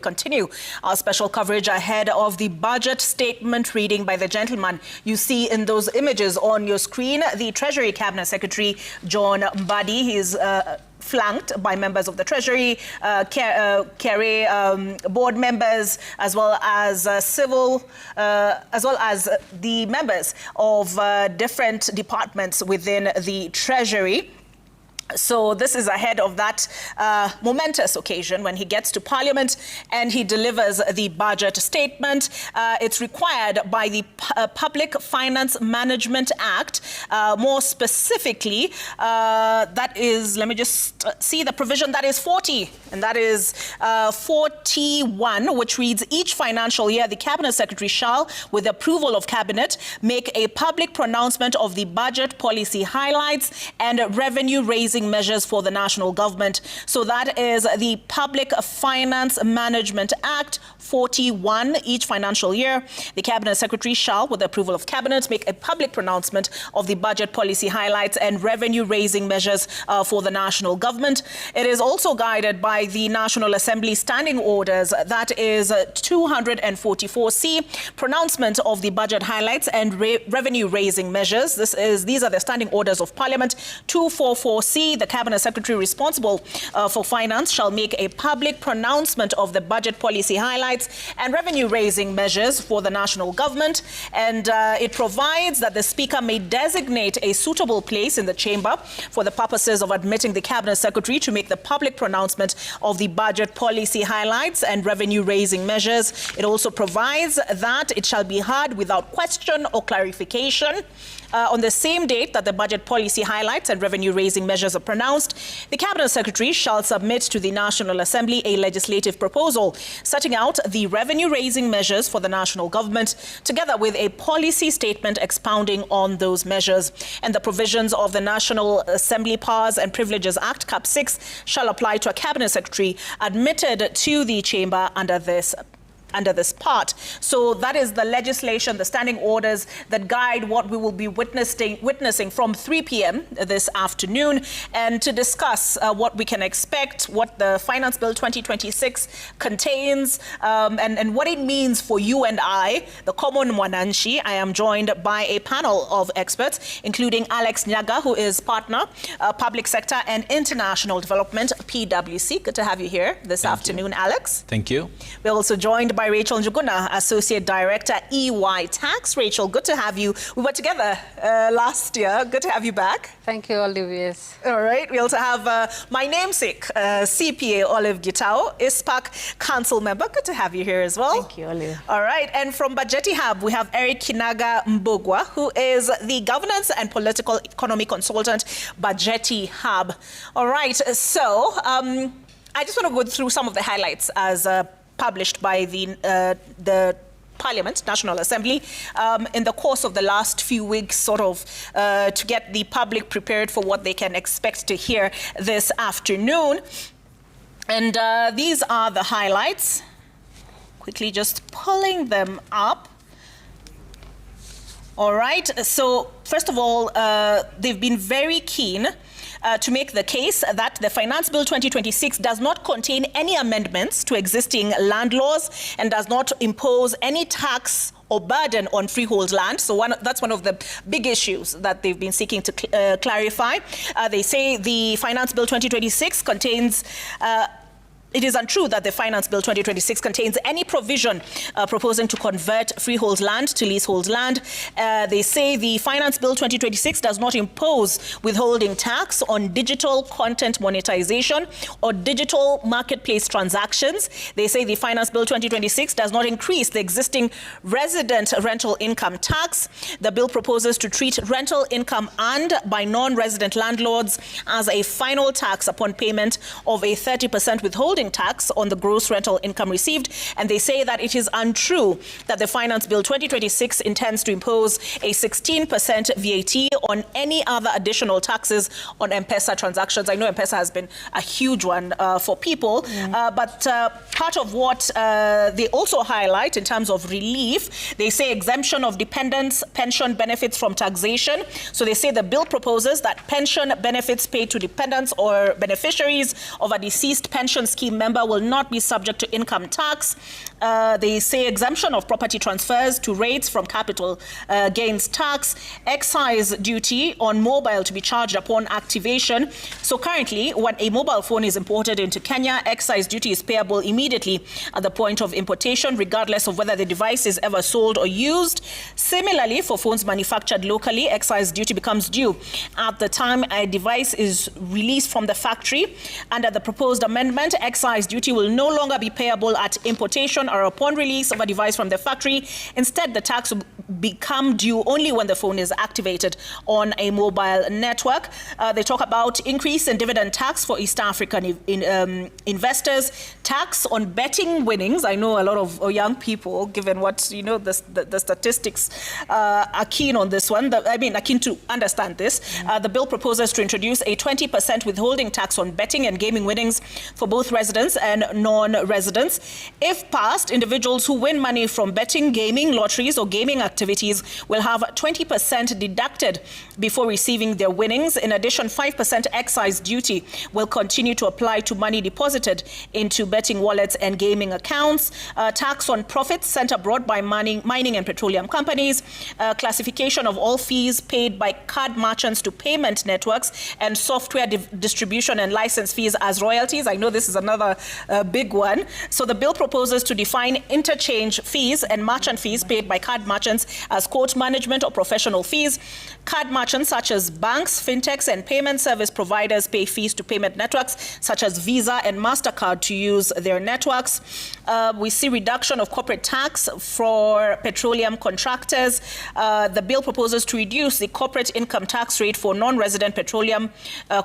continue our special coverage ahead of the budget statement reading by the gentleman you see in those images on your screen, the Treasury Cabinet Secretary, John Mbadi. He is flanked by members of the Treasury, board members, as well as the members of different departments within the Treasury. So this is ahead of that momentous occasion when he gets to Parliament and he delivers the budget statement. It's required by the Public Finance Management Act. More specifically, that is, let me just see the provision, that is 40, and that is 41, which reads, each financial year, the Cabinet Secretary shall, with the approval of Cabinet, make a public pronouncement of the budget policy highlights and revenue-raising measures for the national government. So that is the Public Finance Management Act 41. Each financial year, the Cabinet Secretary shall, with the approval of Cabinet, make a public pronouncement of the budget policy highlights and revenue-raising measures for the national government. It is also guided by the National Assembly Standing Orders. That is 244C, pronouncement of the budget highlights and revenue-raising measures. These are the Standing Orders of Parliament. 244C, the Cabinet Secretary responsible for finance shall make a public pronouncement of the budget policy highlights and revenue-raising measures for the national government. And it provides that the Speaker may designate a suitable place in the chamber for the purposes of admitting the Cabinet Secretary to make the public pronouncement of the budget policy highlights and revenue-raising measures. It also provides that it shall be heard without question or clarification on the same date that the budget policy highlights and revenue-raising measures are pronounced. The Cabinet Secretary shall submit to the National Assembly a legislative proposal setting out the revenue-raising measures for the national government, together with a policy statement expounding on those measures. And the provisions of the National Assembly Powers and Privileges Act, Cap 6, shall apply to a Cabinet Secretary admitted to the chamber under this part. So that is the legislation, the standing orders that guide what we will be witnessing from 3 p.m. this afternoon. And to discuss what we can expect, what the Finance Bill 2026 contains, and what it means for you and I, the common Mwananchi, I am joined by a panel of experts, including Alex Nyaga, who is partner, Public Sector and International Development, PwC. Good to have you here this afternoon, Alex. Thank you. We're also joined by Rachel Njuguna, Associate Director, EY Tax. Rachel, good to have you. We were together last year. Good to have you back. Thank you, Olivier. All right. We also have my namesake, CPA Olive Gitao, ISPAC Council Member. Good to have you here as well. Thank you, Olive. All right. And from Bajeti Hub, we have Eric Kinaga Mbogwa, who is the Governance and Political Economy Consultant, Bajeti Hub. All right. So I just want to go through some of the highlights as published by the Parliament, National Assembly, in the course of the last few weeks, to get the public prepared for what they can expect to hear this afternoon. And these are the highlights. Quickly just pulling them up. All right, so first of all, they've been very keen to make the case that the Finance Bill 2026 does not contain any amendments to existing land laws and does not impose any tax or burden on freehold land. So that's one of the big issues that they've been seeking to clarify. They say the Finance Bill 2026 contains it is untrue that the Finance Bill 2026 contains any provision proposing to convert freehold land to leasehold land. They say the Finance Bill 2026 does not impose withholding tax on digital content monetization or digital marketplace transactions. They say the Finance Bill 2026 does not increase the existing resident rental income tax. The bill proposes to treat rental income earned by non-resident landlords as a final tax upon payment of a 30% withholding tax on the gross rental income received. And they say that it is untrue that the Finance Bill 2026 intends to impose a 16% VAT on any other additional taxes on M-Pesa transactions. I know M-Pesa has been a huge one for people, but part of what they also highlight in terms of relief, they say exemption of dependents' pension benefits from taxation. So they say the bill proposes that pension benefits paid to dependents or beneficiaries of a deceased pension scheme scheme member will not be subject to income tax. They say exemption of property transfers to rates from capital gains tax, excise duty on mobile to be charged upon activation. So currently, when a mobile phone is imported into Kenya, excise duty is payable immediately at the point of importation, regardless of whether the device is ever sold or used. Similarly, for phones manufactured locally, excise duty becomes due at the time a device is released from the factory. Under the proposed amendment, excise duty will no longer be payable at importation or upon release of a device from the factory. Instead, the tax will become due only when the phone is activated on a mobile network. They talk about increase in dividend tax for East African investors, tax on betting winnings. I know a lot of young people, given what, the statistics are keen on this one. Are keen to understand this. The bill proposes to introduce a 20% withholding tax on betting and gaming winnings for both residents and non-residents. If passed, individuals who win money from betting, gaming, lotteries, or gaming activities will have 20% deducted before receiving their winnings. In addition, 5% excise duty will continue to apply to money deposited into betting wallets and gaming accounts. Tax on profits sent abroad by mining and petroleum companies. Classification of all fees paid by card merchants to payment networks and software distribution and license fees as royalties. I know this is another big one. So the bill proposes to define interchange fees and merchant fees paid by card merchants as quote management or professional fees. Card merchants such as banks, fintechs, and payment service providers pay fees to payment networks such as Visa and MasterCard to use their networks. We see reduction of corporate tax for petroleum contractors. The bill proposes to reduce the corporate income tax rate for non-resident petroleum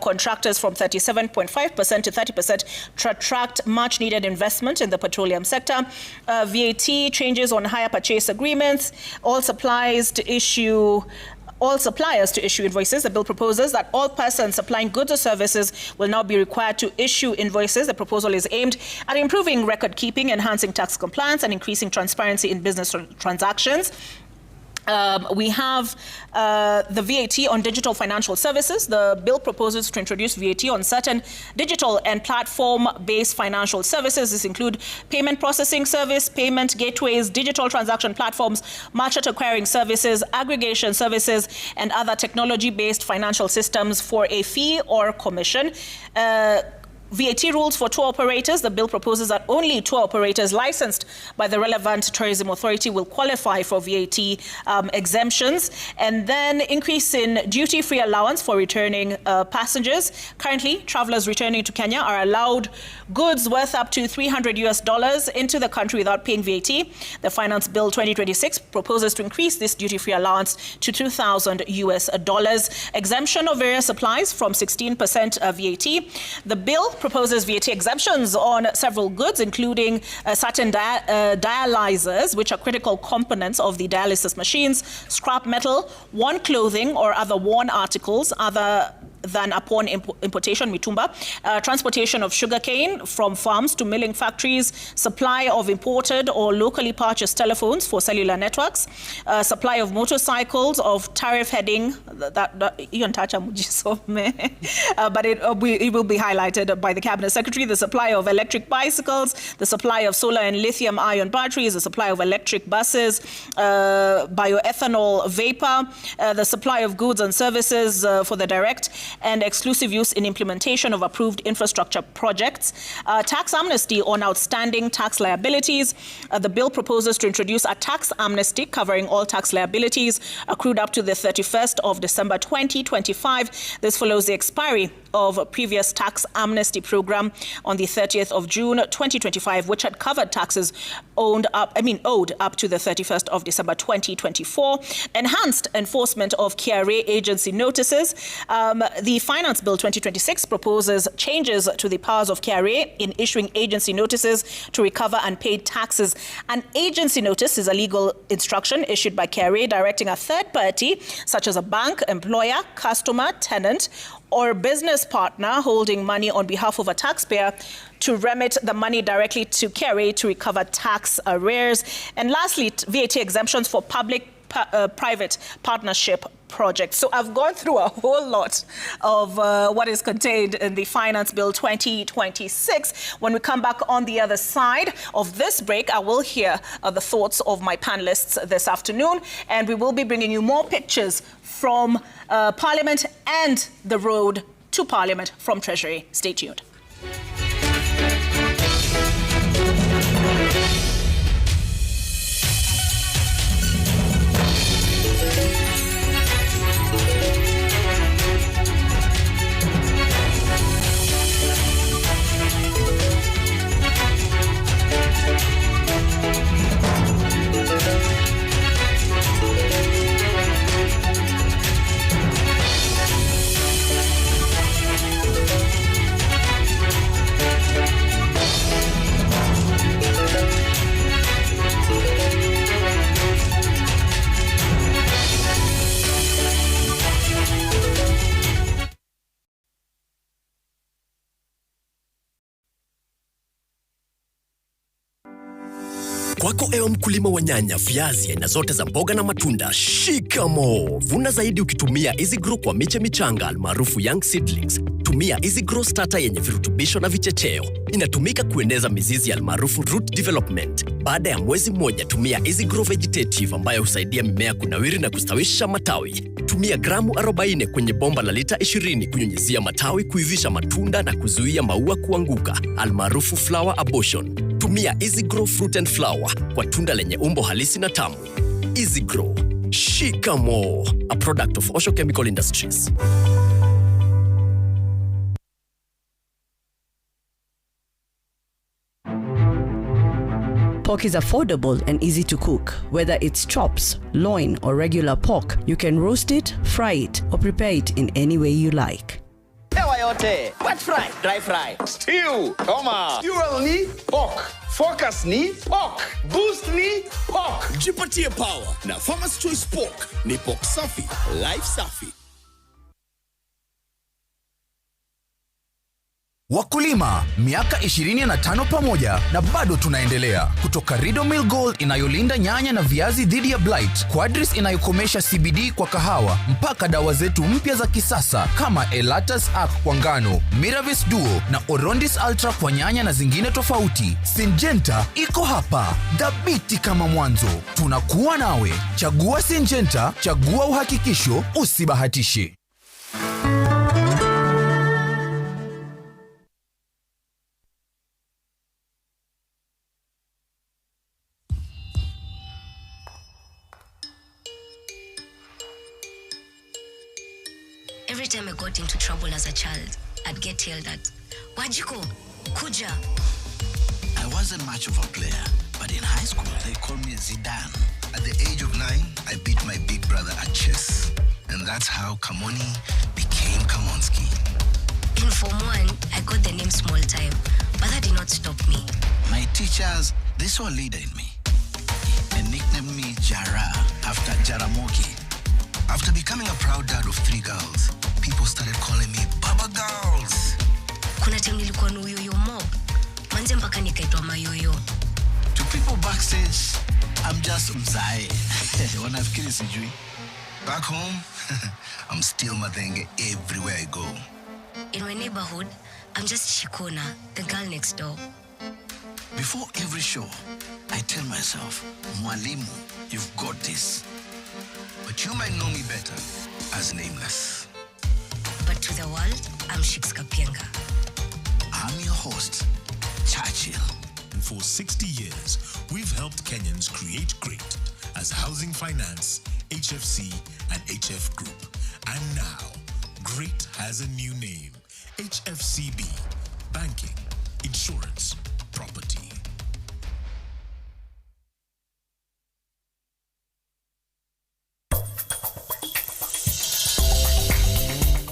contractors from 37.5% to 30% to attract much-needed investment in the petroleum sector. VAT changes on hire purchase agreements. All suppliers to issue invoices. The bill proposes that all persons supplying goods or services will now be required to issue invoices. The proposal is aimed at improving record keeping, enhancing tax compliance, and increasing transparency in business transactions. We have the VAT on digital financial services. The bill proposes to introduce VAT on certain digital and platform-based financial services. This include payment processing service, payment gateways, digital transaction platforms, merchant acquiring services, aggregation services, and other technology-based financial systems for a fee or commission. VAT rules for tour operators. The bill proposes that only tour operators licensed by the relevant tourism authority will qualify for VAT exemptions. And then increase in duty-free allowance for returning passengers. Currently, travelers returning to Kenya are allowed goods worth up to $300 into the country without paying VAT. The Finance Bill 2026 proposes to increase this duty-free allowance to $2,000. Exemption of various supplies from 16% VAT. The bill proposes VAT exemptions on several goods, including certain dialyzers, which are critical components of the dialysis machines, scrap metal, worn clothing or other worn articles other than upon importation, mitumba, transportation of sugarcane from farms to milling factories, supply of imported or locally purchased telephones for cellular networks, supply of motorcycles of tariff heading, but it will be highlighted by the Cabinet Secretary, the supply of electric bicycles, the supply of solar and lithium-ion batteries, the supply of electric buses, bioethanol vapor, the supply of goods and services for the direct and exclusive use in implementation of approved infrastructure projects. Tax amnesty on outstanding tax liabilities. The bill proposes to introduce a tax amnesty covering all tax liabilities accrued up to the 31st of December 2025. This follows the expiry of a previous tax amnesty program on the 30th of June 2025, which had covered taxes owed up to the 31st of December 2024. Enhanced enforcement of KRA agency notices. The Finance Bill 2026 proposes changes to the powers of KRA in issuing agency notices to recover unpaid taxes. An agency notice is a legal instruction issued by KRA directing a third party, such as a bank, employer, customer, tenant, or business partner holding money on behalf of a taxpayer to remit the money directly to KRA to recover tax arrears. And lastly, VAT exemptions for public private partnership project. So I've gone through a whole lot of what is contained in the Finance Bill 2026. When we come back on the other side of this break, I will hear the thoughts of my panelists this afternoon, and we will be bringing you more pictures from Parliament and the road to Parliament from Treasury. Stay tuned. Kwako ewe mkulima wa nyanya, viazi, aina zote za mboga na matunda, shikamo! Vuna zaidi ukitumia Easy Grow kwa miche michanga almaarufu young seedlings. Tumia Easy Grow starter yenye virutubisho na vichecheo. Inatumika kueneza mizizi almaarufu root development. Baada ya mwezi mmoja, tumia Easy Grow vegetative ambayo husaidia mimea kunawiri na kustawisha matawi. Tumia gramu 40 kwenye bomba la lita 20 kunyunyizia matawi, kuivisha matunda na kuzuia maua kuanguka almaarufu flower abortion. Tumia Easy Grow fruit and flower kwa tunda lenye umbo halisi na tamu. Easy Grow, shikamo! A product of Osho Chemical Industries. Pork is affordable and easy to cook. Whether it's chops, loin, or regular pork, you can roast it, fry it, or prepare it in any way you like. Ewa yote, wet fry, dry fry, stew, toma, fuel ni pork, focus ni pork, boost ni pork. Jipatie power na Farmer's Choice Pork ni pork safi, life safi. Wakulima, miaka 25 pamoja na bado tunaendelea. Kutoka Rido Mill Gold inayolinda nyanya na viazi dhidi ya blight, Quadris inayokomesha CBD kwa kahawa, mpaka dawa zetu mpya za kisasa kama Elatus Arc kwa ngano, Miravis Duo na Orondis Ultra kwa nyanya na zingine tofauti. Syngenta iko hapa, dhabiti kama mwanzo. Tunakuwa nawe. Chagua Syngenta, chagua uhakikisho, usibahatishe. Every time I got into trouble as a child, I'd get yelled at. Wajiko, kuja. I wasn't much of a player, but in high school, they called me Zidane. At the age of 9, I beat my big brother at chess. And that's how Kamoni became Kamonski. In Form 1, I got the name Small Time, but that did not stop me. My teachers, they saw a leader in me. They nicknamed me Jara after Jaramogi. After becoming a proud dad of 3 girls, people started calling me Baba Girls. Kuna time nilikuwa na uyoyo mob. Manze mpaka nikaitwa mayoyo. To people backstage, I'm just Mzae. Wanafikiri sijui. Back home, I'm still Madenge everywhere I go. In my neighborhood, I'm just Shikona, the girl next door. Before every show, I tell myself, Mwalimu, you've got this. But you might know me better as Nameless. But to the world, I'm Shix Kapienga. I'm your host, Churchill. And for 60 years, we've helped Kenyans create great as Housing Finance, HFC, and HF Group. And now, great has a new name, HFCB, Banking, Insurance, Property.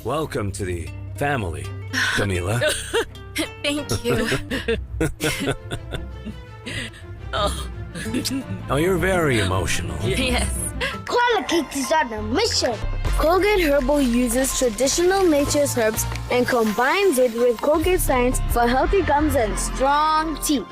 Welcome to the family, Camila. Thank you. Oh, you're very emotional. Yes. Quality is on a mission. Colgate Herbal uses traditional nature's herbs and combines it with Colgate science for healthy gums and strong teeth.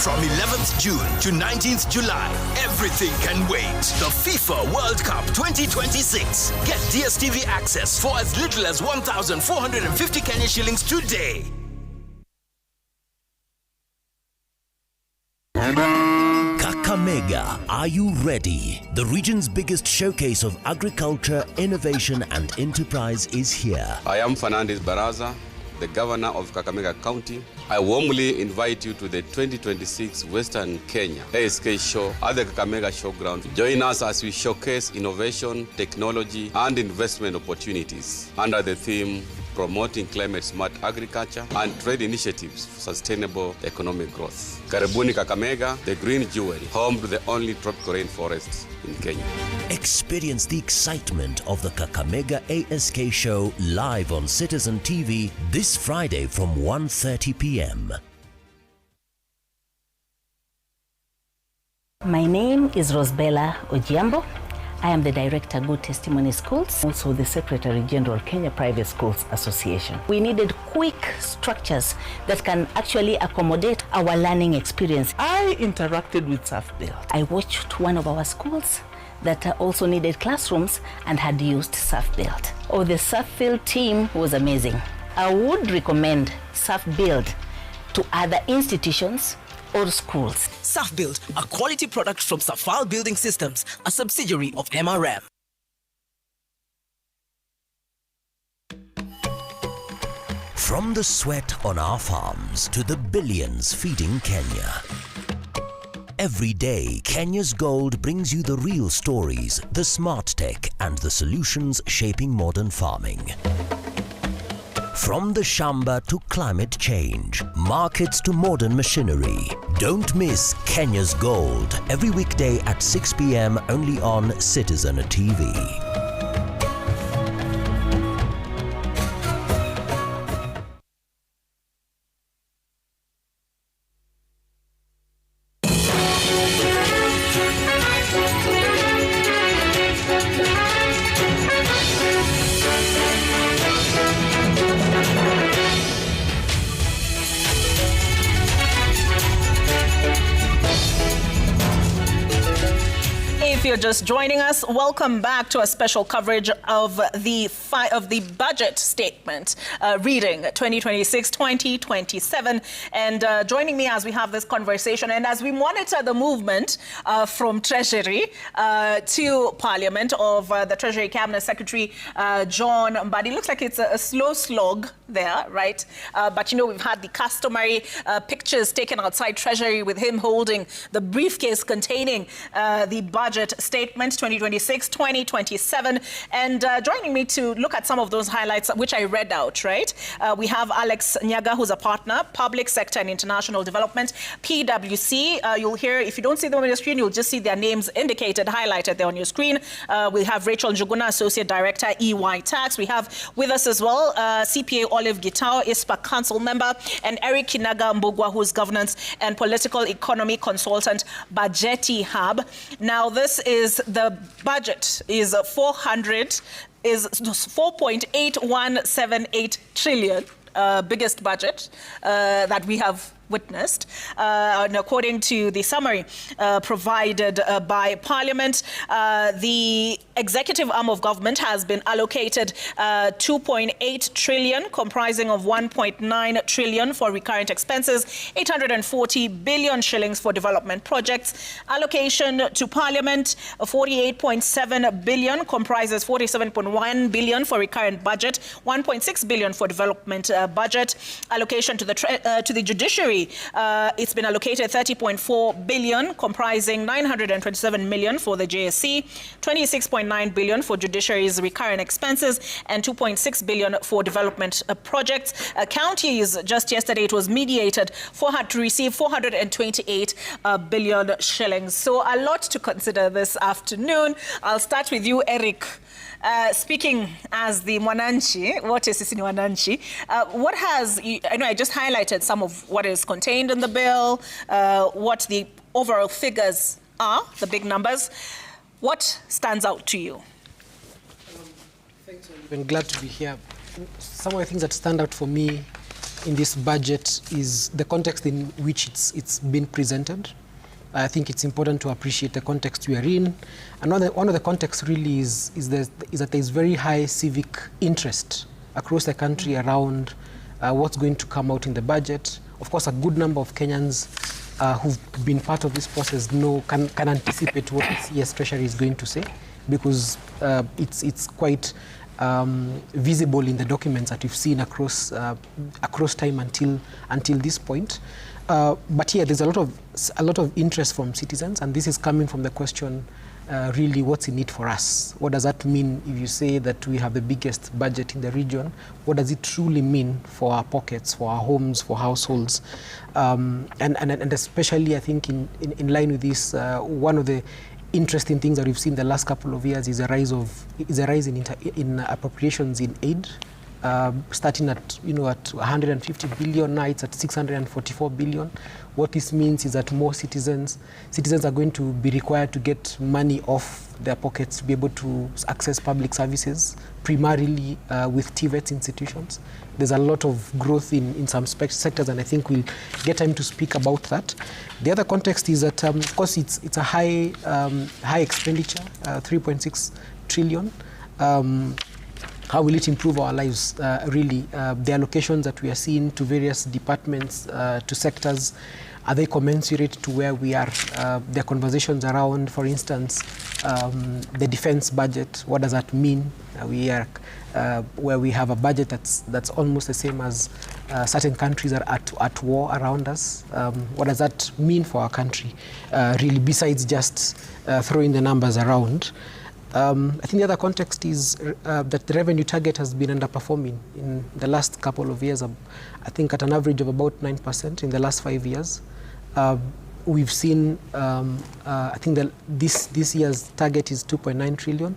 From 11th June to 19th July, everything can wait. The FIFA World Cup 2026. Get DSTV access for as little as 1,450 Kenya shillings today. Kakamega, are you ready? The region's biggest showcase of agriculture, innovation and enterprise is here. I am Fernandez Baraza, the governor of Kakamega County. I warmly invite you to the 2026 Western Kenya ASK show at the Kakamega Showground. Join us as we showcase innovation, technology and investment opportunities under the theme promoting climate-smart agriculture and trade initiatives for sustainable economic growth. Karibuni Kakamega, the green jewel, home to the only tropical rainforests in Kenya. Experience the excitement of the Kakamega ASK show live on Citizen TV this Friday from 1:30 p.m. My name is Rosbella Ojiambo. I am the Director, Good Testimony Schools, also the Secretary General, Kenya Private Schools Association. We needed quick structures that can actually accommodate our learning experience. I interacted with SAFBuild. I watched one of our schools that also needed classrooms and had used SAFBuild. Oh, the SAFBuild team was amazing. I would recommend SAFBuild to other institutions or schools. SAFBuild, a quality product from Safal Building Systems, a subsidiary of MRM. From the sweat on our farms to the billions feeding Kenya. Every day, Kenya's Gold brings you the real stories, the smart tech and the solutions shaping modern farming. From the shamba to climate change, markets to modern machinery. Don't miss Kenya's Gold every weekday at 6 p.m. only on Citizen TV. If you're just joining us, welcome back to a special coverage of the budget statement reading 2026-2027. And joining me as we have this conversation and as we monitor the movement from Treasury to Parliament of the Treasury Cabinet Secretary John Mbadi. Looks like it's a slow slog there, right? But you know, we've had the customary pictures taken outside Treasury with him holding the briefcase containing the budget statement 2026-2027. And joining me to look at some of those highlights, which I read out, right? We have Alex Nyaga, who's a partner, Public Sector and International Development, PwC. You'll hear, if you don't see them on your screen, you'll just see their names indicated, highlighted there on your screen. We have Rachel Njuguna, Associate Director, EY Tax. We have with us as well CPA Olive Gitao, ISPA Council Member, and Eric Kinaga Mbugwa, who's Governance and Political Economy Consultant, Bajeti Hub. Now, this is the budget is 4.8178 trillion, biggest budget that we have witnessed. And according to the summary provided by Parliament, the executive arm of government has been allocated 2.8 trillion, comprising of 1.9 trillion for recurrent expenses, 840 billion shillings for development projects. Allocation to Parliament, 48.7 billion, comprises 47.1 billion for recurrent budget, 1.6 billion for development budget. Allocation to the judiciary, it's been allocated 30.4 billion, comprising 927 million for the JSC, 26.9 billion for judiciary's recurrent expenses, and 2.6 billion for development projects. Counties, just yesterday, it was mediated to receive 428 billion shillings. So a lot to consider this afternoon. I'll start with you, Eric. Speaking as the Mwananchi, what is Sisi Mwananchi? What has, I know I just highlighted some of what is contained in the bill, what the overall figures are, the big numbers. What stands out to you? Thanks, I'm glad to be here. Some of the things that stand out for me in this budget is the context in which it's been presented. I think it's important to appreciate the context we are in. And one of the contexts really is that there's very high civic interest across the country around what's going to come out in the budget. Of course, a good number of Kenyans who've been part of this process can anticipate what the CS Treasury is going to say, because it's quite visible in the documents that we've seen across time until this point. But here, there's a lot of interest from citizens, and this is coming from the question, really, what's in it for us? What does that mean if you say that we have the biggest budget in the region? What does it truly mean for our pockets, for our homes, for households? And especially, I think, in line with this, one of the interesting things that we've seen the last couple of years is a rise in appropriations in aid. Starting at 150 billion, now it's at 644 billion. What this means is that more citizens are going to be required to get money off their pockets to be able to access public services, primarily with TVET institutions. There's a lot of growth in some sectors, and I think we'll get time to speak about that. The other context is that, of course, it's a high expenditure, 3.6 trillion. How will it improve our lives, really? The allocations that we are seeing to various departments, to sectors, are they commensurate to where we are? There are conversations around, for instance, the defense budget. What does that mean? We are where we have a budget that's almost the same as certain countries are at war around us. What does that mean for our country, really, besides just throwing the numbers around? I think the other context is that the revenue target has been underperforming in the last couple of years. I think at an average of about 9% in the last 5 years. We've seen, I think that this year's target is 2.9 trillion.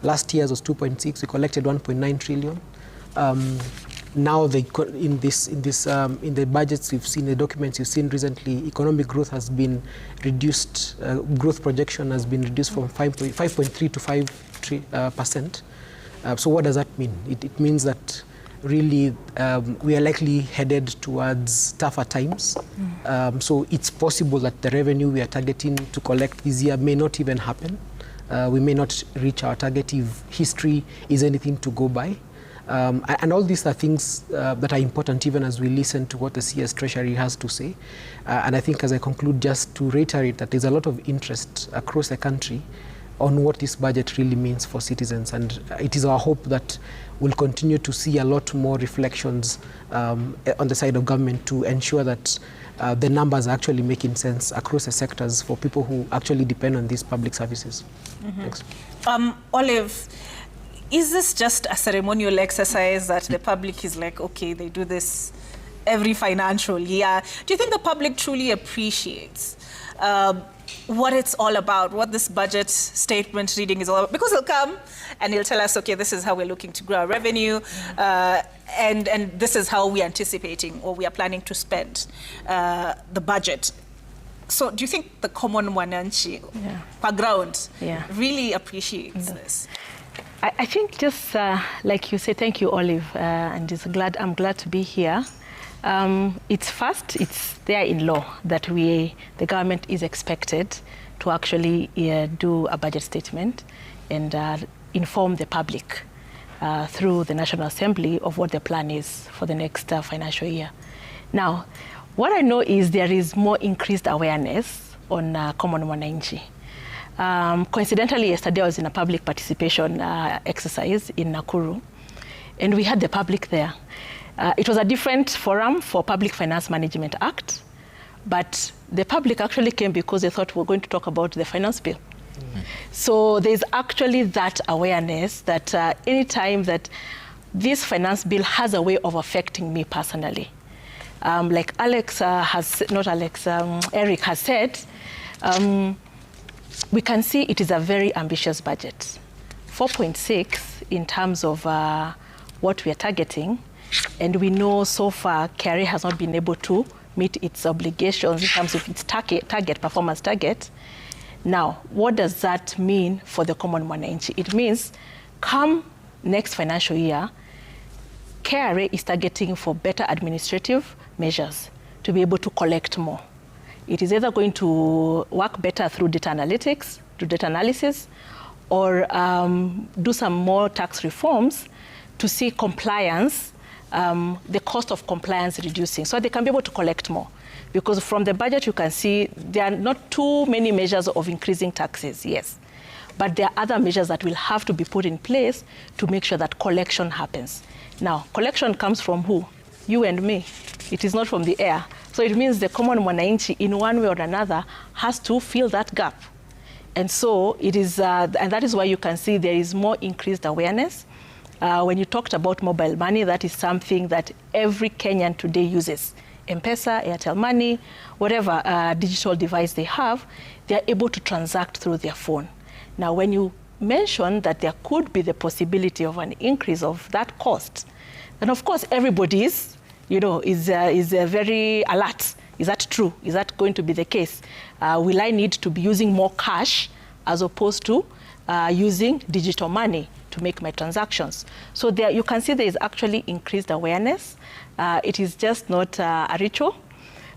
Last year's was 2.6. We collected 1.9 trillion. Now, in the budgets you've seen, the documents you've seen recently, economic growth has been reduced. Growth projection has been reduced from 5.3 to 5%. So what does that mean? It means that really we are likely headed towards tougher times. So it's possible that the revenue we are targeting to collect this year may not even happen. We may not reach our target if history is anything to go by. And all these are things that are important even as we listen to what the CS Treasury has to say. And I think as I conclude, just to reiterate that there's a lot of interest across the country on what this budget really means for citizens. And it is our hope that we'll continue to see a lot more reflections on the side of government to ensure that the numbers are actually making sense across the sectors for people who actually depend on these public services. Thanks. Olive, is this just a ceremonial exercise that the public is like, okay, they do this every financial year? Do you think the public truly appreciates what it's all about, what this budget statement reading is all about? Because he'll come and he'll tell us, okay, this is how we're looking to grow our revenue, and this is how we're anticipating or we are planning to spend the budget. So do you think the common wananchi, per ground, really appreciates this? I think just like you say, thank you, Olive, and I'm glad to be here. It's first, it's there in law that the government is expected to actually do a budget statement and inform the public through the National Assembly of what the plan is for the next financial year. Now, what I know is there is more increased awareness on common wananchi. Coincidentally, yesterday I was in a public participation exercise in Nakuru, and we had the public there. It was a different forum for Public Finance Management Act, but the public actually came because they thought we were going to talk about the finance bill. So there's actually that awareness that any time that this finance bill has a way of affecting me personally. Like Eric has said, we can see it is a very ambitious budget. 4.6 in terms of what we are targeting, and we know so far KRA has not been able to meet its obligations in terms of its performance target. Now, what does that mean for the common wananchi? It means come next financial year, KRA is targeting for better administrative measures to be able to collect more. It is either going to work better through data analytics, do data analysis, or do some more tax reforms to see compliance, the cost of compliance reducing, so they can be able to collect more. Because from the budget, you can see there are not too many measures of increasing taxes, yes. But there are other measures that will have to be put in place to make sure that collection happens. Now, collection comes from who? You and me. It is not from the air. So it means the common mwananchi, in one way or another, has to fill that gap. And so it is, and that is why you can see there is more increased awareness. When you talked about mobile money, that is something that every Kenyan today uses. M-Pesa, Airtel Money, whatever digital device they have, they are able to transact through their phone. Now, when you mention that there could be the possibility of an increase of that cost, then of course everybody is, is very alert. Is that true? Is that going to be the case? Will I need to be using more cash as opposed to using digital money to make my transactions? So there, you can see there is actually increased awareness. It is just not a ritual.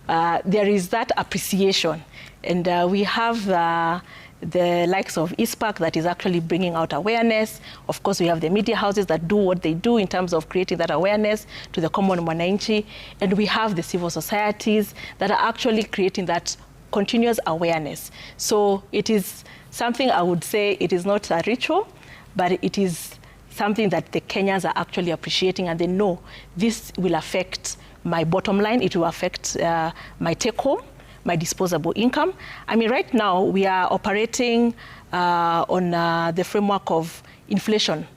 There is that appreciation. And we have the likes of ISPAC that is actually bringing out awareness. Of course, we have the media houses that do what they do in terms of creating that awareness to the common mwananchi. And we have the civil societies that are actually creating that continuous awareness. So it is something I would say it is not a ritual, but it is something that the Kenyans are actually appreciating, and they know this will affect my bottom line, it will affect my take home, my disposable income. I mean, right now we are operating on the framework of inflation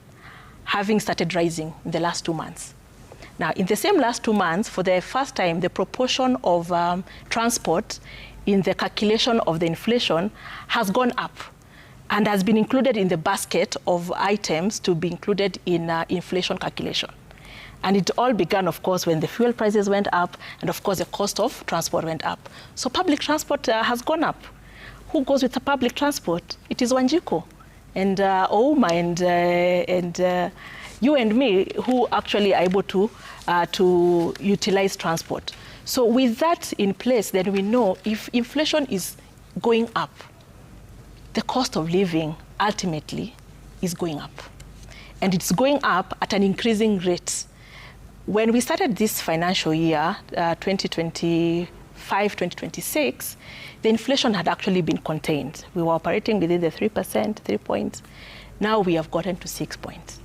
having started rising in the last 2 months. Now, in the same last 2 months, for the first time, the proportion of transport in the calculation of the inflation has gone up and has been included in the basket of items to be included in inflation calculation. And it all began, of course, when the fuel prices went up, and of course the cost of transport went up. So public transport has gone up. Who goes with the public transport? It is Wanjiko and Ouma and you and me who actually are able to utilize transport. So with that in place, then we know if inflation is going up, the cost of living ultimately is going up. And it's going up at an increasing rate. When we started this financial year, 2025-2026, the inflation had actually been contained. We were operating within the 3%, 3 points. Now we have gotten to 6 points.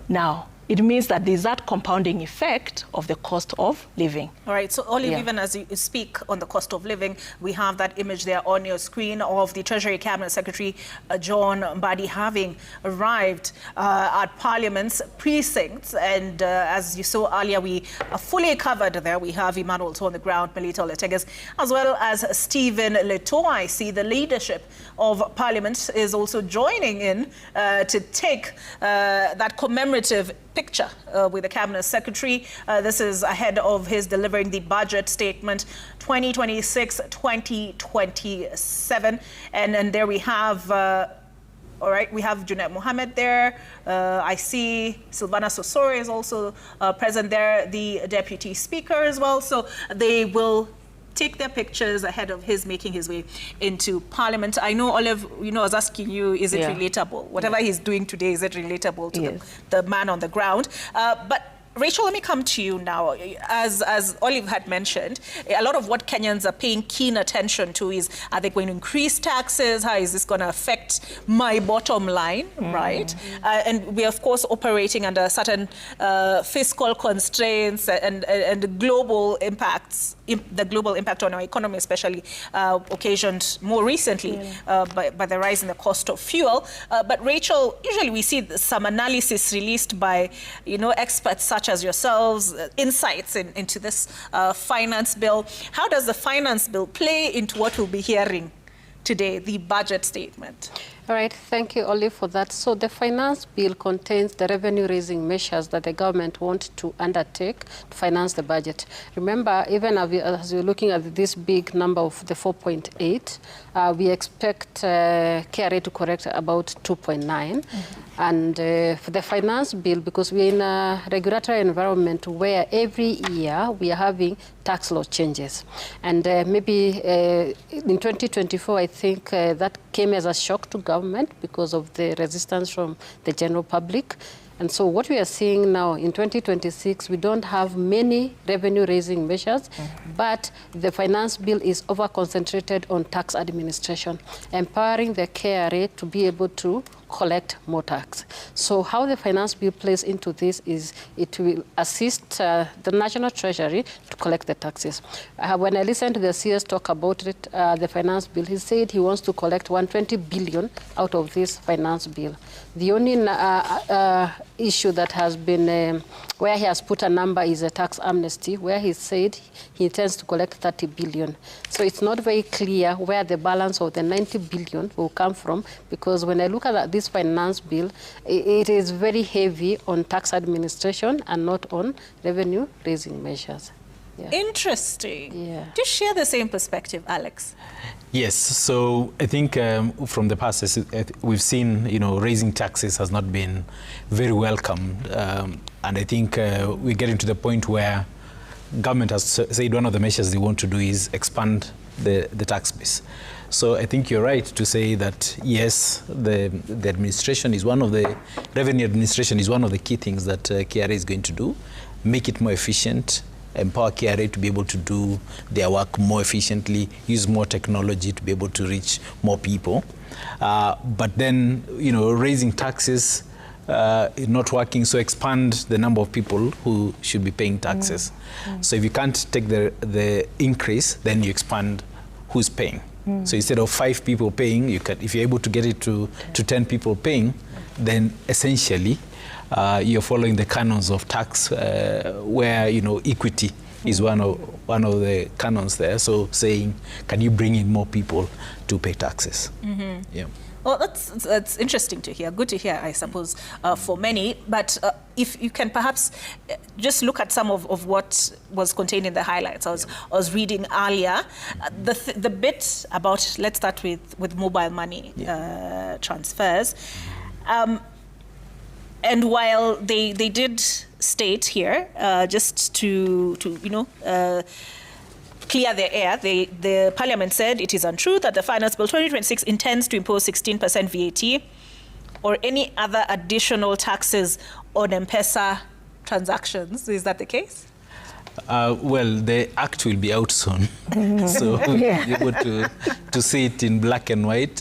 Now, it means that there's that compounding effect of the cost of living. All right, so Olive, even as you speak on the cost of living, we have that image there on your screen of the Treasury Cabinet Secretary, John Mbadi, having arrived at Parliament's precincts. And as you saw earlier, we are fully covered there. We have Emmanuel on the ground, Melita Oleteges, as well as Stephen Leto. I see the leadership of Parliament is also joining in to take that commemorative picture with the Cabinet Secretary. This is ahead of his delivering the budget statement 2026-2027. And then there we have, all right, we have Junet Mohammed there. I see Silvana Sosore is also present there, the Deputy Speaker as well. So they will take their pictures ahead of his making his way into Parliament. I know, Olive, I was asking you, is it relatable? Whatever he's doing today, is it relatable to the man on the ground? But Rachel, let me come to you now. As Olive had mentioned, a lot of what Kenyans are paying keen attention to is, are they going to increase taxes? How is this going to affect my bottom line, right? And we're, of course, operating under certain fiscal constraints and global impacts, the global impact on our economy, especially occasioned more recently by the rise in the cost of fuel. But Rachel, usually we see some analysis released by, experts such as yourselves, insights into this finance bill. How does the finance bill play into what we'll be hearing today, the budget statement? All right, thank you, Olive, for that. So the finance bill contains the revenue-raising measures that the government wants to undertake to finance the budget. Remember, even as you're looking at this big number of the 4.8, we expect KRA to correct about 2.9. And for the finance bill, because we're in a regulatory environment where every year we are having tax law changes. And maybe in 2024, I think that came as a shock to government because of the resistance from the general public. And so what we are seeing now in 2026, we don't have many revenue-raising measures, but the finance bill is over-concentrated on tax administration, empowering the KRA to be able to collect more tax. So how the finance bill plays into this is it will assist the National Treasury to collect the taxes. When I listened to the CS talk about it, the finance bill, he said he wants to collect 120 billion out of this finance bill. The only issue that has been where he has put a number is a tax amnesty, where he said he intends to collect 30 billion. So it's not very clear where the balance of the 90 billion will come from, because when I look at this finance bill, it is very heavy on tax administration and not on revenue-raising measures. Yeah. Interesting. Yeah. Do you share the same perspective, Alex? Yes. So I think from the past, we've seen, raising taxes has not been very welcomed. And I think we're getting to the point where government has said one of the measures they want to do is expand the tax base. So I think you're right to say that, yes, the administration is one of the, revenue administration is one of the key things that KRA is going to do, make it more efficient, empower KRA to be able to do their work more efficiently, use more technology to be able to reach more people. But then, raising taxes is not working, so expand the number of people who should be paying taxes. So if you can't take the increase, then you expand who's paying. So instead of 5 people paying, if you're able to get it to 10 people paying, then essentially you're following the canons of tax, where equity is one of the canons there. So saying, can you bring in more people to pay taxes? Yeah. Well, that's interesting to hear. Good to hear, I suppose, for many. But if you can perhaps just look at some of what was contained in the highlights. I was reading earlier the bit about, let's start with mobile money transfers. And while they did state here, just to clear the air, the Parliament said it is untrue that the Finance Bill 2026 intends to impose 16% VAT or any other additional taxes on M-Pesa transactions. Is that the case? Well, the act will be out soon, so we'll be able to see it in black and white,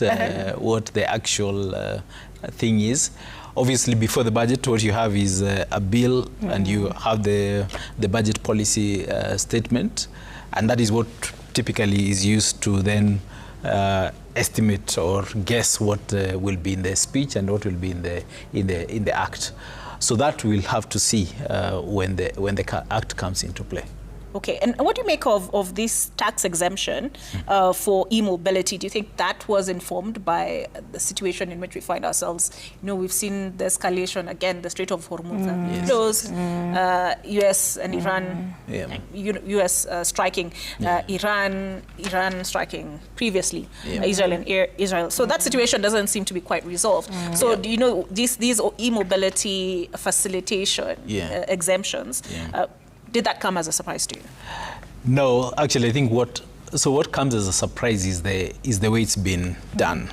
what the actual thing is. Obviously, before the budget, what you have is a bill, and you have the budget policy statement, and that is what typically is used to then estimate or guess what will be in the speech and what will be in the act. So that we'll have to see when the act comes into play. Okay, and what do you make of this tax exemption for e-mobility? Do you think that was informed by the situation in which we find ourselves? We've seen the escalation again, the Strait of Hormuz closed, US and Iran, US striking, Iran striking previously, Israel and Israel. So that situation doesn't seem to be quite resolved. So do you know these e-mobility facilitation exemptions? Did that come as a surprise to you? No, actually, I think what comes as a surprise is the way it's been done.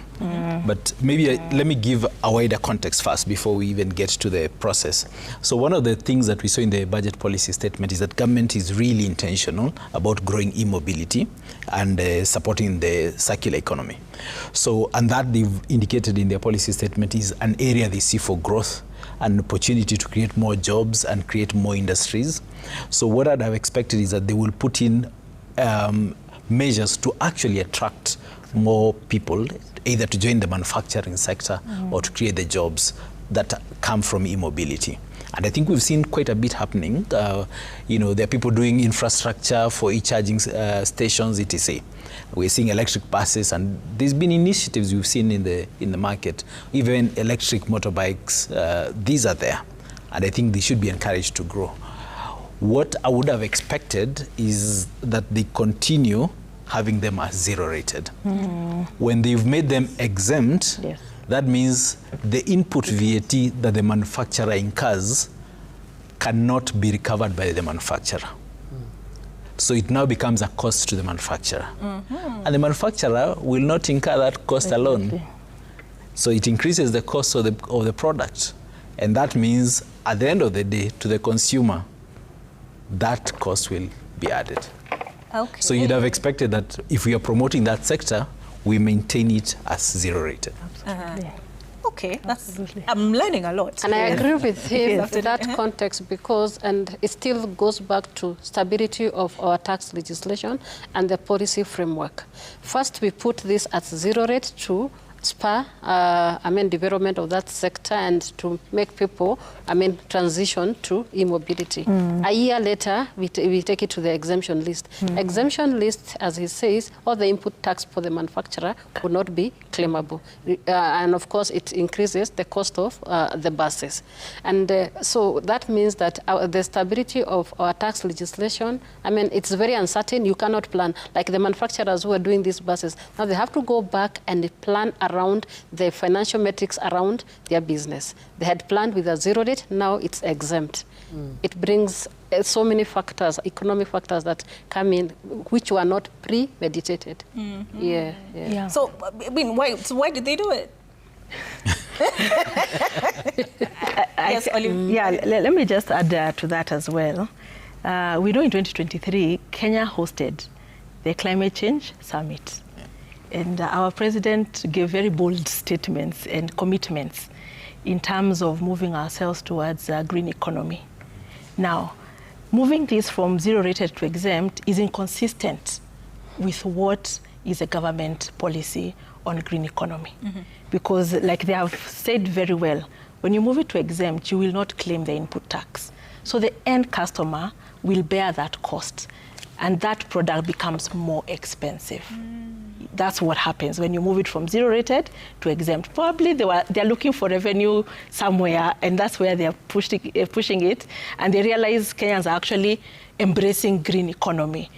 But maybe let me give a wider context first before we even get to the process. So one of the things that we saw in the budget policy statement is that government is really intentional about growing e-mobility and supporting the circular economy. So, and that they've indicated in their policy statement is an area they see for growth, an opportunity to create more jobs and create more industries. So what I'd have expected is that they will put in measures to actually attract more people, either to join the manufacturing sector or to create the jobs that come from e-mobility. And I think we've seen quite a bit happening. You know, there are people doing infrastructure for e-charging stations, etc. We're seeing electric buses, and there's been initiatives we've seen in the market. Even electric motorbikes, these are there, and I think they should be encouraged to grow. What I would have expected is that they continue having them as zero rated. When they've made them exempt, yes, that means the input VAT that the manufacturer incurs cannot be recovered by the manufacturer. So it now becomes a cost to the manufacturer. And the manufacturer will not incur that cost alone. So it increases the cost of the product. And that means at the end of the day, to the consumer, that cost will be added. Okay. So you'd have expected that if we are promoting that sector, we maintain it as zero rated. Okay, I'm learning a lot. And I agree with him in that context because, and it still goes back to stability of our tax legislation and the policy framework. First, we put this at zero rate to spur, development of that sector and to make people, transition to e-mobility. A year later, we take it to the exemption list. Exemption list, as he says, all the input tax for the manufacturer would not be claimable. And of course, it increases the cost of the buses. And so that means that the stability of our tax legislation, it's very uncertain. You cannot plan. Like the manufacturers who are doing these buses, now they have to go back and plan around the financial metrics around their business. They had planned with a zero rate, now it's exempt. It brings so many factors, economic factors that come in, which were not premeditated. Yeah. So, why did they do it? Yes, Olive. Yeah, let me just add to that as well. We know in 2023, Kenya hosted the Climate Change Summit. And our president gave very bold statements and commitments in terms of moving ourselves towards a green economy. Now, moving this from zero rated to exempt is inconsistent with what is a government policy on green economy. Because like they have said very well, when you move it to exempt, you will not claim the input tax. So the end customer will bear that cost, and that product becomes more expensive. That's what happens when you move it from zero rated to exempt. Probably they're looking for revenue somewhere, and that's where they're pushing it, and they realize Kenyans are actually embracing green economy.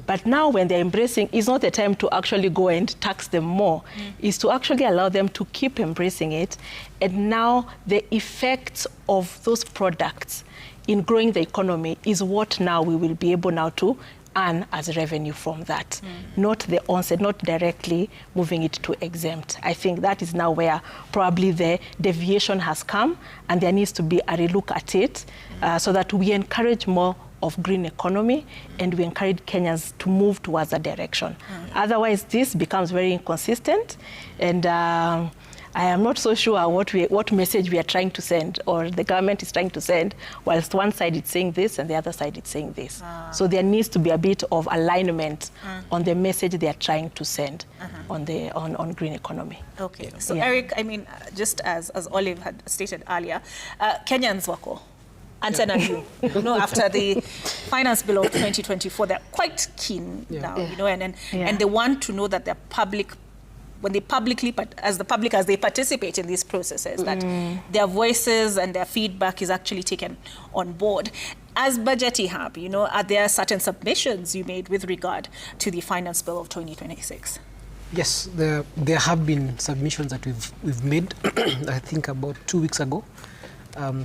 But now when they're embracing, it's not the time to actually go and tax them more. It's to actually allow them to keep embracing it, and now the effects of those products in growing the economy is what now we will be able now to earn as revenue from that, not the onset, not directly moving it to exempt. I think that is now where probably the deviation has come, and there needs to be a relook at it so that we encourage more of green economy and we encourage Kenyans to move towards that direction. Otherwise, this becomes very inconsistent, and I am not so sure what message we are trying to send, or the government is trying to send, whilst one side is saying this and the other side is saying this. So there needs to be a bit of alignment on the message they are trying to send on green economy. Okay, so Eric, just as Olive had stated earlier, Kenyans wako antenna you know, after the finance bill of 2024, they're quite keen now, and they want to know that their public, when they publicly, as they participate in these processes, that their voices and their feedback is actually taken on board. As Budgety Hub, are there certain submissions you made with regard to the finance bill of 2026? Yes, there have been submissions that we've made, I think about 2 weeks ago.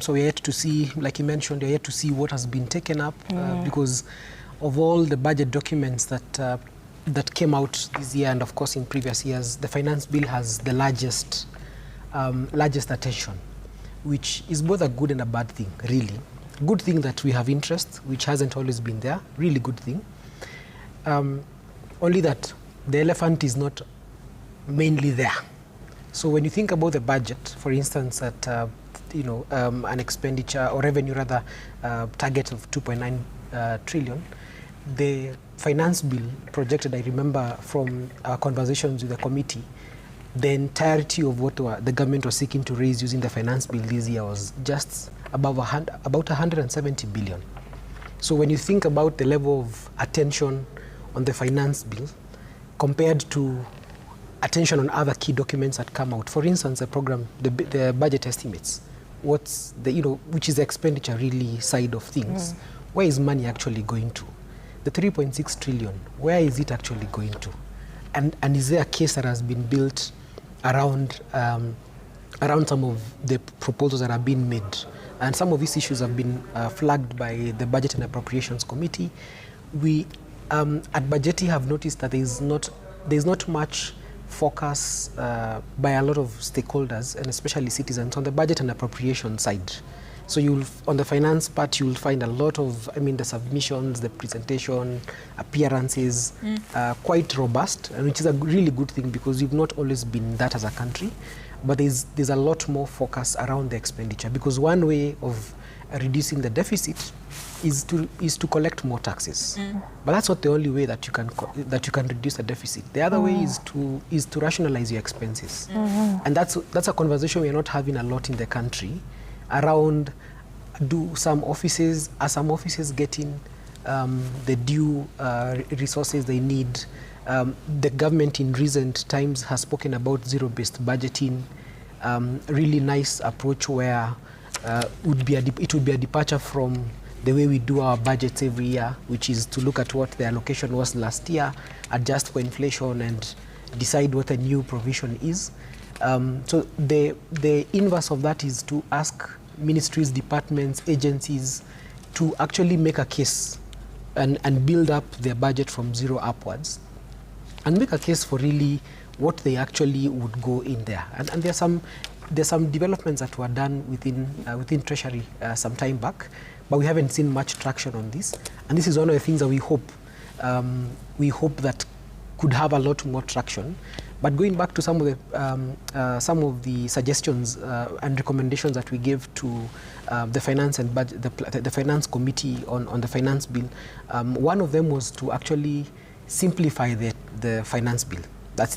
So we're yet to see, like you mentioned, we're yet to see what has been taken up because of all the budget documents that came out this year, and of course in previous years, the finance bill has the largest attention, which is both a good and a bad thing, really. Good thing that we have interest, which hasn't always been there, really good thing. Only that the elephant is not mainly there. So when you think about the budget, for instance, at an expenditure or revenue rather target of 2.9 trillion, the finance bill projected, I remember from our conversations with the committee, the entirety of what the government was seeking to raise using the finance bill this year was just about 170 billion. So when you think about the level of attention on the finance bill compared to attention on other key documents that come out, for instance, the budget estimates, what's the, which is the expenditure really side of things. Where is money actually going to? The 3.6 trillion, where is it actually going to? And is there a case that has been built around some of the proposals that are being made? And some of these issues have been flagged by the Budget and Appropriations Committee. We at Budgeti have noticed that there's not much focus by a lot of stakeholders, and especially citizens, on the budget and appropriation side. So on the finance part, you'll find a lot of, the submissions, the presentation, appearances, quite robust, and which is a really good thing because we've not always been that as a country. But there's a lot more focus around the expenditure, because one way of reducing the deficit is to collect more taxes. But that's not the only way that you can reduce the deficit. The other way is to rationalize your expenses. And that's a conversation we're not having a lot in the country around, are some offices getting the due resources they need? The government in recent times has spoken about zero-based budgeting, really nice approach where it would be a departure from the way we do our budgets every year, which is to look at what the allocation was last year, adjust for inflation, and decide what a new provision is. So the inverse of that is to ask ministries, departments, agencies to actually make a case and build up their budget from zero upwards, and make a case for really what they actually would go in there. And there's some developments that were done within Treasury some time back, but we haven't seen much traction on this. And this is one of the things that we hope that could have a lot more traction. But going back to some of the suggestions and recommendations that we gave to the finance and budget, the finance committee on the finance bill, one of them was to actually simplify the finance bill. That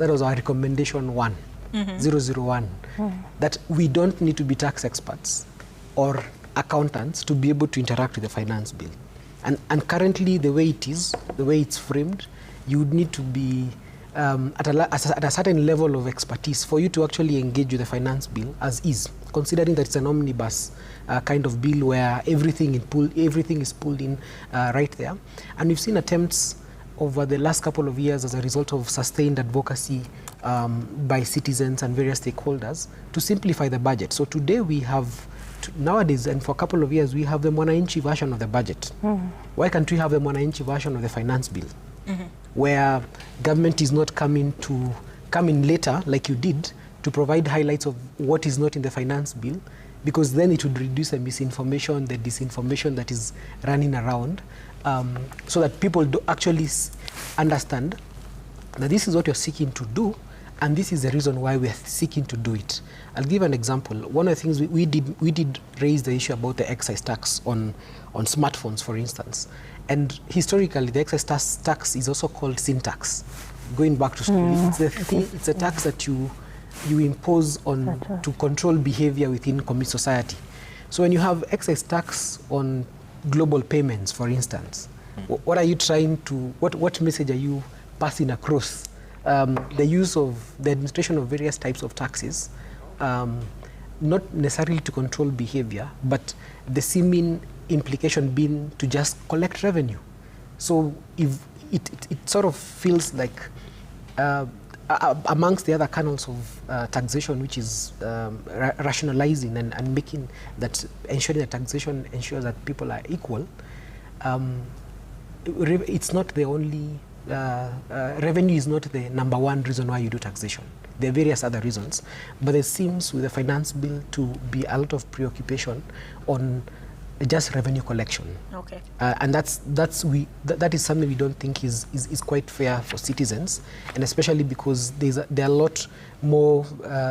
was our recommendation 001, that we don't need to be tax experts or accountants to be able to interact with the finance bill. And currently, the way it's framed, you would need to be at a certain level of expertise for you to actually engage with the finance bill as is, considering that it's an omnibus kind of bill where everything is pulled in right there. And we've seen attempts over the last couple of years as a result of sustained advocacy by citizens and various stakeholders to simplify the budget. So today we have, nowadays and for a couple of years, we have the Mwananchi version of the budget. Why can't we have the Mwananchi version of the finance bill? Where government is not come in later, like you did, to provide highlights of what is not in the finance bill, because then it would reduce the misinformation, the disinformation that is running around, so that people do actually understand that this is what you're seeking to do, and this is the reason why we're seeking to do it. I'll give an example. One of the things we did raise the issue about the excise tax on smartphones, for instance. And historically, the excise tax is also called sin tax. Going back to school, it's a tax that you impose on to control behavior within society. So when you have excise tax on global payments, for instance, what are you trying to? What message are you passing across? The use of the administration of various types of taxes, not necessarily to control behavior, but the seeming implication being to just collect revenue. So if it sort of feels like amongst the other canals of taxation, which is rationalizing and making that, ensuring that taxation ensures that people are equal, it's not the only, revenue is not the number one reason why you do taxation. There are various other reasons, but there seems with the finance bill to be a lot of preoccupation on just revenue collection. Okay. And that is something we don't think is quite fair for citizens, and especially because there are a lot more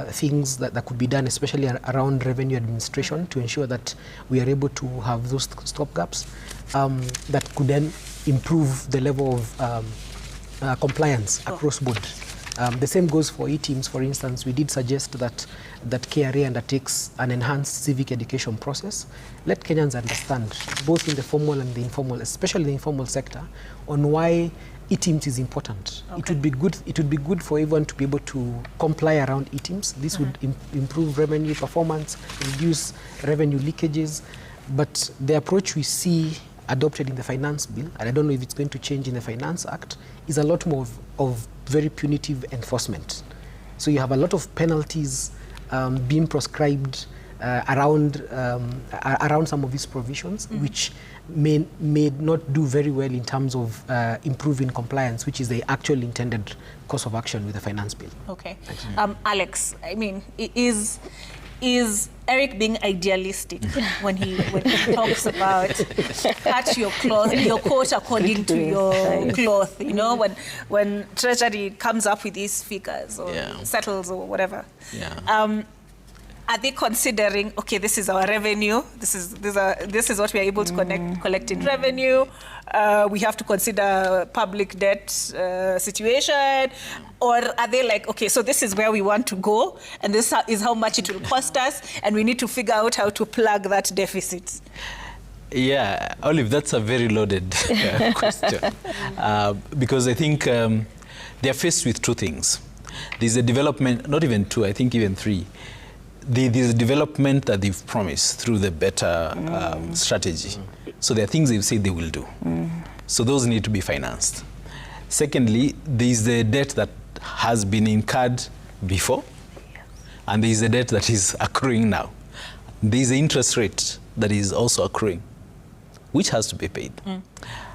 things that could be done, especially around revenue administration, to ensure that we are able to have those stopgaps that could then improve the level of compliance across board. The same goes for e-teams. For instance, we did suggest that KRA undertakes an enhanced civic education process. Let Kenyans understand, both in the formal and the informal, especially the informal sector, on why e-teams is important. Okay. It would be good for everyone to be able to comply around e-teams. This would improve revenue performance, reduce revenue leakages. But the approach we see adopted in the finance bill, and I don't know if it's going to change in the Finance Act, is a lot more of very punitive enforcement. So you have a lot of penalties being prescribed around some of these provisions, which may not do very well in terms of improving compliance, which is the actual intended course of action with the finance bill. Okay. Alex, I mean, is Eric being idealistic when he talks about cut your coat according to your cloth? You know, when Treasury comes up with these figures or settles or whatever. Yeah. Are they considering, okay, this is our revenue, this is what we are able to collect in revenue, we have to consider public debt situation, or are they like, okay, so this is where we want to go, and this is how much it will cost us, and we need to figure out how to plug that deficit? Yeah, Olive, that's a very loaded question. Because I think they're faced with two things. There's a development, not even two, I think even three. There's a development that they've promised through the better strategy. So there are things they've said they will do. So those need to be financed. Secondly, there's the debt that has been incurred before, and there's the debt that is accruing now. There's the interest rate that is also accruing, which has to be paid.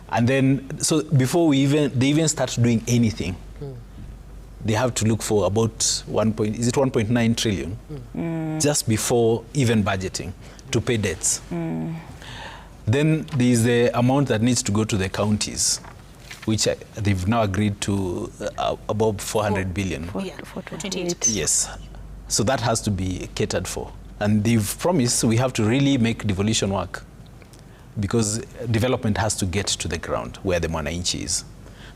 And then, so before they even start doing anything, they have to look for about 1.9 trillion just before even budgeting to pay debts. Then there's the amount that needs to go to the counties, which they've now agreed to above 400 billion. For 28. Yes. So that has to be catered for. And they've promised we have to really make devolution work, because development has to get to the ground where the mwananchi is.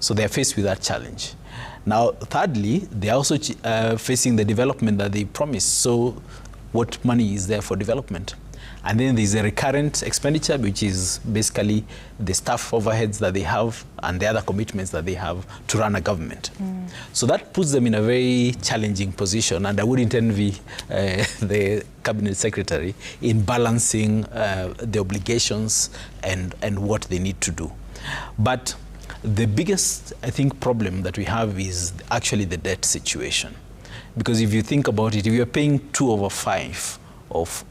So they're faced with that challenge. Now, thirdly, they're also facing the development that they promised. So what money is there for development? And then there's a recurrent expenditure, which is basically the staff overheads that they have and the other commitments that they have to run a government. So that puts them in a very challenging position, and I wouldn't envy the cabinet secretary in balancing the obligations and what they need to do. But the biggest, I think, problem that we have is actually the debt situation. Because if you think about it, if you're paying 2 over 5 of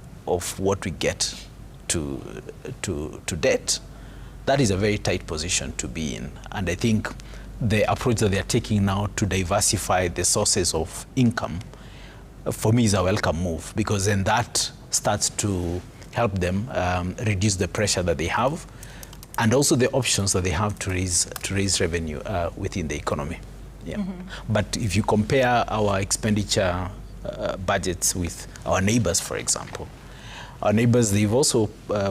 what we get to debt, that is a very tight position to be in. And I think the approach that they're taking now to diversify the sources of income, for me, is a welcome move, because then that starts to help them reduce the pressure that they have, and also the options that they have to raise revenue within the economy. Yeah. But if you compare our expenditure budgets with our neighbors, for example, our neighbors, they've also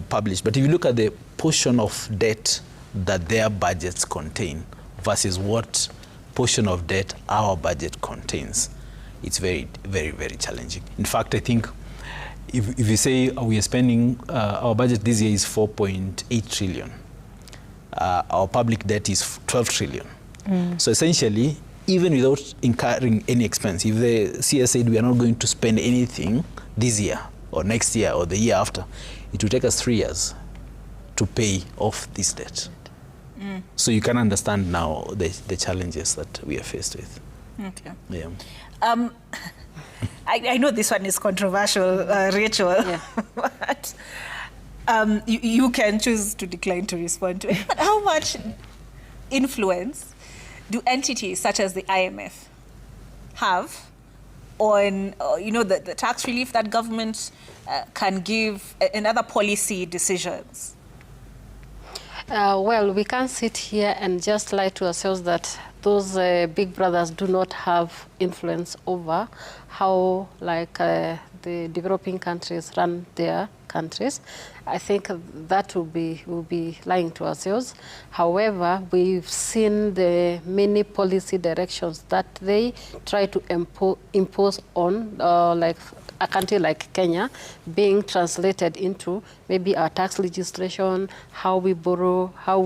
published, but if you look at the portion of debt that their budgets contain versus what portion of debt our budget contains, it's very, very, very challenging. In fact, I think if you say we are spending, our budget this year is 4.8 trillion. Our public debt is 12 trillion. So essentially, even without incurring any expense, if the CS said we are not going to spend anything this year or next year or the year after, it will take us 3 years to pay off this debt. So you can understand now the challenges that we are faced with. Okay. Yeah. I know this one is controversial, Rachel, but you can choose to decline to respond to it. But how much influence do entities such as the IMF have on, the tax relief that government can give and other policy decisions? Well, we can't sit here and just lie to ourselves that those big brothers do not have influence over how, the developing countries run their countries. I think that will be lying to ourselves. However, we've seen the many policy directions that they try to impose on like a country like Kenya being translated into maybe our tax legislation, how we borrow, how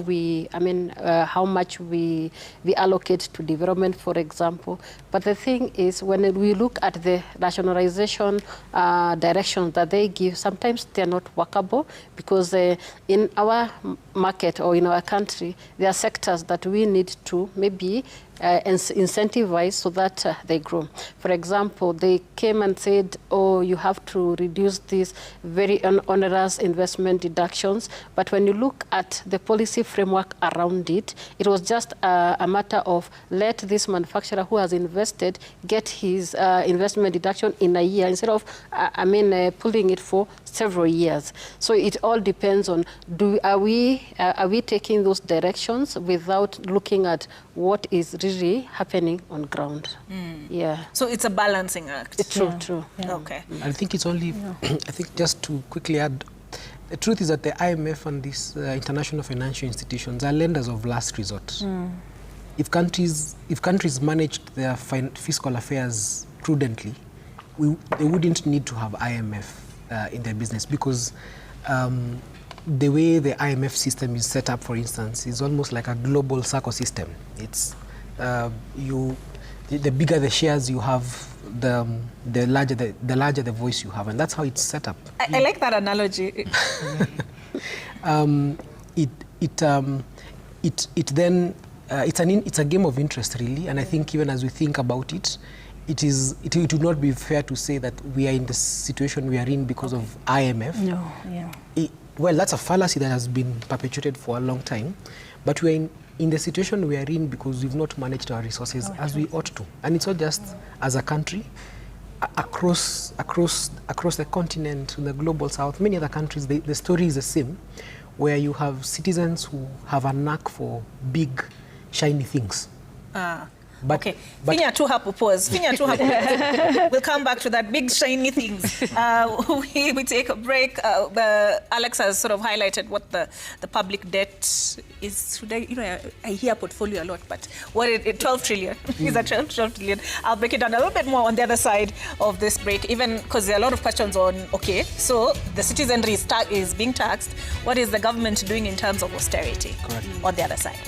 much we allocate to development, for example. But the thing is, when we look at the rationalization directions that they give, sometimes they're not workable because in our market or in our country, there are sectors that we need to maybe incentivize so that they grow. For example, they came and said, oh, you have to reduce these very onerous investment deductions. But when you look at the policy framework around it, it was just a matter of let this manufacturer who has invested get his investment deduction in a year instead of, pulling it for several years. So it all depends on are we taking those directions without looking at what is really happening on ground. Yeah. So it's a balancing act. It's true. Yeah. Okay. I think it's only, I think just to quickly add, the truth is that the IMF and these international financial institutions are lenders of last resort. If countries managed their fiscal affairs prudently, they wouldn't need to have IMF in their business because the way the IMF system is set up, for instance, is almost like a global circle system. It's the bigger the shares you have, the larger the voice you have, and that's how it's set up. I like that analogy. It's a game of interest, really, and I think even as we think about it, it would not be fair to say that we are in the situation we are in because of IMF. No, yeah. Well, that's a fallacy that has been perpetuated for a long time, but we're in the situation we are in because we've not managed our resources as we ought to. And it's not just as a country, across the continent, in the global south, many other countries, the story is the same, where you have citizens who have a knack for big, shiny things. Okay. Finya tu hapo pause. We'll come back to that big shiny things. We take a break. Alex has sort of highlighted what the public debt is. I hear portfolio a lot, but what is 12 trillion? Is that 12 trillion? I'll break it down a little bit more on the other side of this break, even because there are a lot of questions on, okay, so the citizenry is being taxed. What is the government doing in terms of austerity? Correct. On the other side?